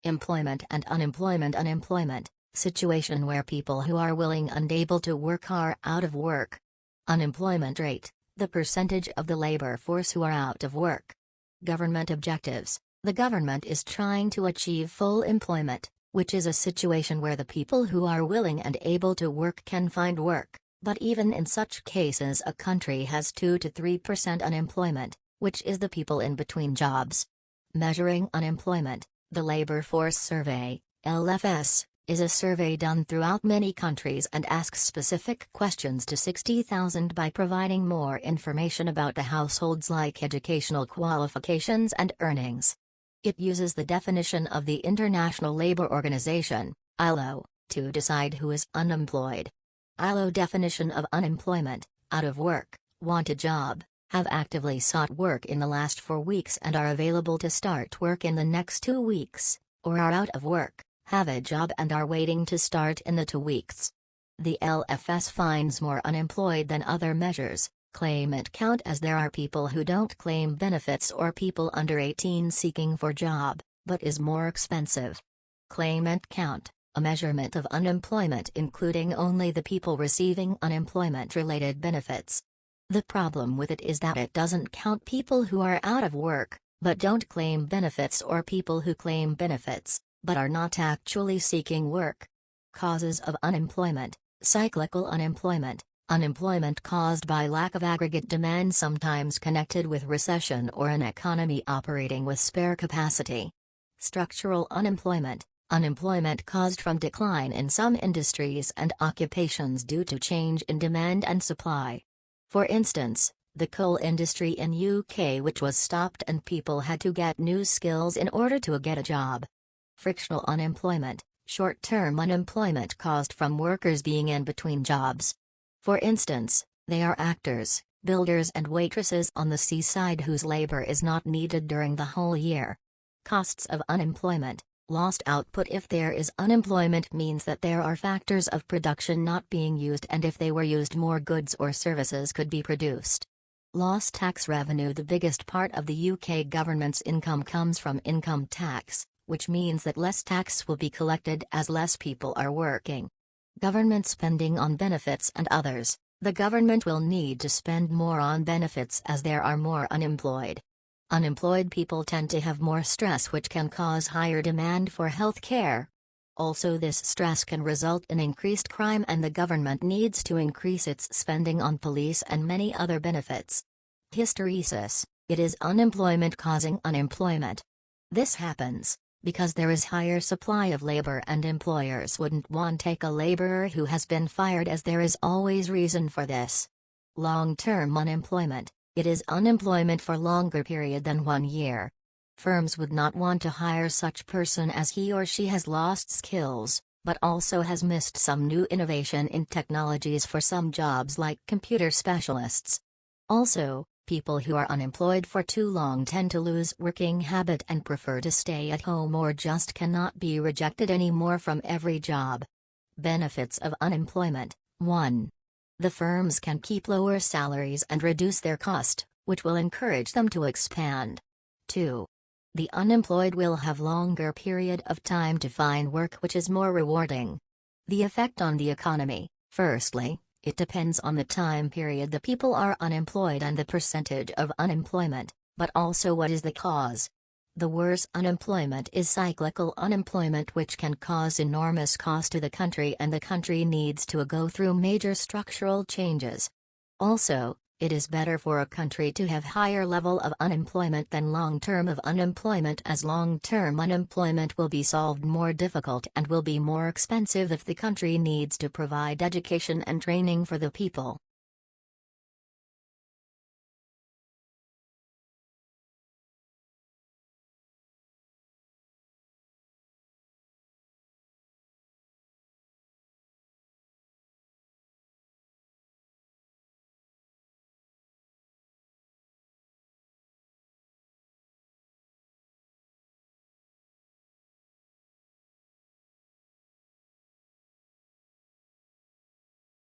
Employment and unemployment. Unemployment, situation where people who are willing and able to work are out of work. Unemployment rate, the percentage of the labor force who are out of work. Government objectives, the government is trying to achieve full employment, which is a situation where the people who are willing and able to work can find work, but even in such cases a country has 2 to 3% unemployment, which is the people in between jobs. Measuring unemployment, the Labor Force Survey, LFS, is a survey done throughout many countries and asks specific questions to 60,000 by providing more information about the households like educational qualifications and earnings. It uses the definition of the International Labour Organization, ILO, to decide who is unemployed. ILO definition of unemployment: out of work, want a job, have actively sought work in the last 4 weeks and are available to start work in the next 2 weeks, or are out of work, have a job and are waiting to start in the 2 weeks. The LFS finds more unemployed than other measures. Claimant count, as there are people who don't claim benefits or people under 18 seeking for job, but is more expensive. Claimant count, a measurement of unemployment including only the people receiving unemployment-related benefits. The problem with it is that it doesn't count people who are out of work, but don't claim benefits, or people who claim benefits, but are not actually seeking work. Causes of unemployment: cyclical unemployment, unemployment caused by lack of aggregate demand, sometimes connected with recession or an economy operating with spare capacity. Structural unemployment, unemployment caused from decline in some industries and occupations due to change in demand and supply. For instance, the coal industry in UK, which was stopped and people had to get new skills in order to get a job. Frictional unemployment, short-term unemployment caused from workers being in between jobs. For instance, they are actors, builders and waitresses on the seaside whose labor is not needed during the whole year. Costs of unemployment, lost output. If there is unemployment means that there are factors of production not being used, and if they were used more goods or services could be produced. Lost tax revenue, the biggest part of the UK government's income comes from income tax, which means that less tax will be collected as less people are working. Government spending on benefits and others, the government will need to spend more on benefits as there are more unemployed. Unemployed people tend to have more stress, which can cause higher demand for health care. Also, this stress can result in increased crime, and the government needs to increase its spending on police and many other benefits. Hysteresis, it is unemployment causing unemployment. This happens because there is higher supply of labor and employers wouldn't want to take a laborer who has been fired, as there is always reason for this. Long-term unemployment, it is unemployment for longer period than 1 year. Firms would not want to hire such person as he or she has lost skills, but also has missed some new innovation in technologies for some jobs like computer specialists. Also, people who are unemployed for too long tend to lose working habit and prefer to stay at home or just cannot be rejected anymore from every job. Benefits of unemployment: 1. The firms can keep lower salaries and reduce their cost, which will encourage them to expand. 2. The unemployed will have longer period of time to find work, which is more rewarding. The effect on the economy: firstly, it depends on the time period the people are unemployed and the percentage of unemployment, but also what is the cause. The worst unemployment is cyclical unemployment, which can cause enormous cost to the country, and the country needs to go through major structural changes. Also, it is better for a country to have higher level of unemployment than long-term of unemployment, as long-term unemployment will be solved more difficult and will be more expensive if the country needs to provide education and training for the people.